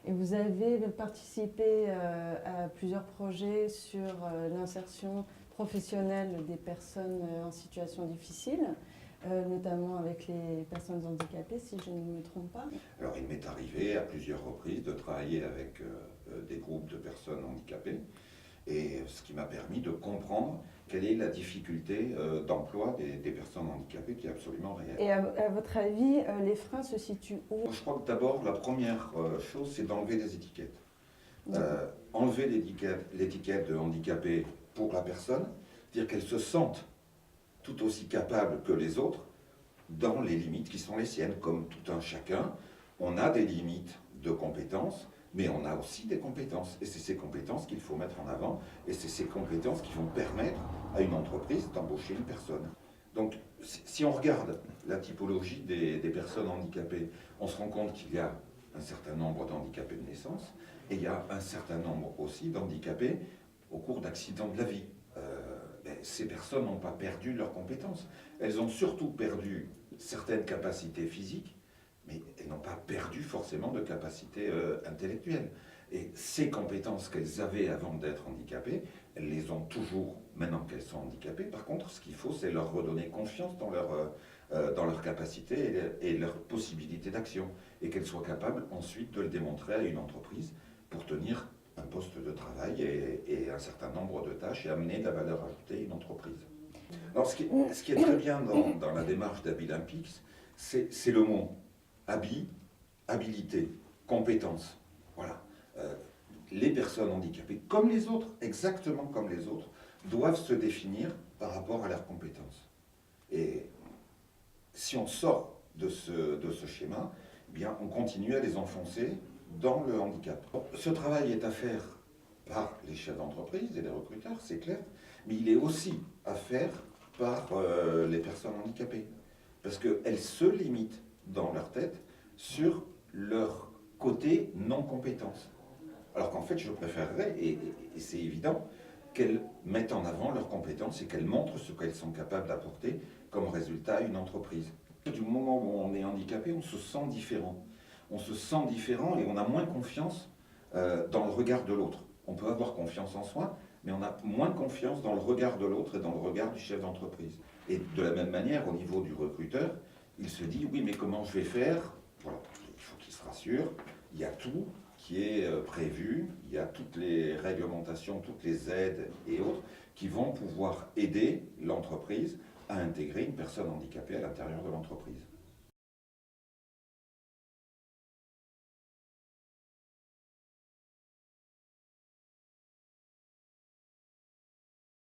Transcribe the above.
Et vous avez participé à plusieurs projets sur l'insertion professionnelle des personnes en situation difficile, notamment avec les personnes handicapées, si je ne me trompe pas. Alors il m'est arrivé à plusieurs reprises de travailler avec des groupes de personnes handicapées, et ce qui m'a permis de comprendre quelle est la difficulté d'emploi des personnes handicapées qui est absolument réelle. Et à votre avis, les freins se situent où? Je crois que d'abord, la première chose, c'est d'enlever les étiquettes. Enlever l'étiquette de handicapé pour la personne, dire qu'elle se sente tout aussi capable que les autres, dans les limites qui sont les siennes, comme tout un chacun. On a des limites de compétences, mais on a aussi des compétences. Et c'est ces compétences qu'il faut mettre en avant, et c'est ces compétences qui vont permettre à une entreprise d'embaucher une personne. Donc, si on regarde la typologie des personnes handicapées, on se rend compte qu'il y a un certain nombre d'handicapés de naissance, et il y a un certain nombre aussi d'handicapés au cours d'accidents de la vie. Ces personnes n'ont pas perdu leurs compétences. Elles ont surtout perdu certaines capacités physiques, mais elles n'ont pas perdu forcément de capacités intellectuelles. Et ces compétences qu'elles avaient avant d'être handicapées, elles les ont toujours maintenant qu'elles sont handicapées. Par contre, ce qu'il faut, c'est leur redonner confiance dans leur capacité et leur possibilité d'action, et qu'elles soient capables ensuite de le démontrer à une entreprise pour tenir un poste de travail et un certain nombre de tâches et amener de la valeur ajoutée à une entreprise. Alors, ce qui est très bien dans la démarche d'Abilimpics, c'est le mot habilité, compétence. Voilà. Les personnes handicapées, comme les autres, exactement comme les autres, doivent se définir par rapport à leurs compétences. Et si on sort de ce schéma, eh bien, on continue à les enfoncer dans le handicap. Ce travail est à faire par les chefs d'entreprise et les recruteurs, c'est clair, mais il est aussi à faire par les personnes handicapées, parce qu'elles se limitent dans leur tête sur leur côté non-compétence. Alors qu'en fait, je préférerais, et c'est évident, qu'elles mettent en avant leurs compétences et qu'elles montrent ce qu'elles sont capables d'apporter comme résultat à une entreprise. Du moment où on est handicapé, on se sent différent. On se sent différent et on a moins confiance dans le regard de l'autre. On peut avoir confiance en soi, mais on a moins confiance dans le regard de l'autre et dans le regard du chef d'entreprise. Et de la même manière, au niveau du recruteur, il se dit, oui, mais comment je vais faire? Voilà, il faut qu'il se rassure, il y a tout qui est prévu, il y a toutes les réglementations, toutes les aides et autres qui vont pouvoir aider l'entreprise à intégrer une personne handicapée à l'intérieur de l'entreprise.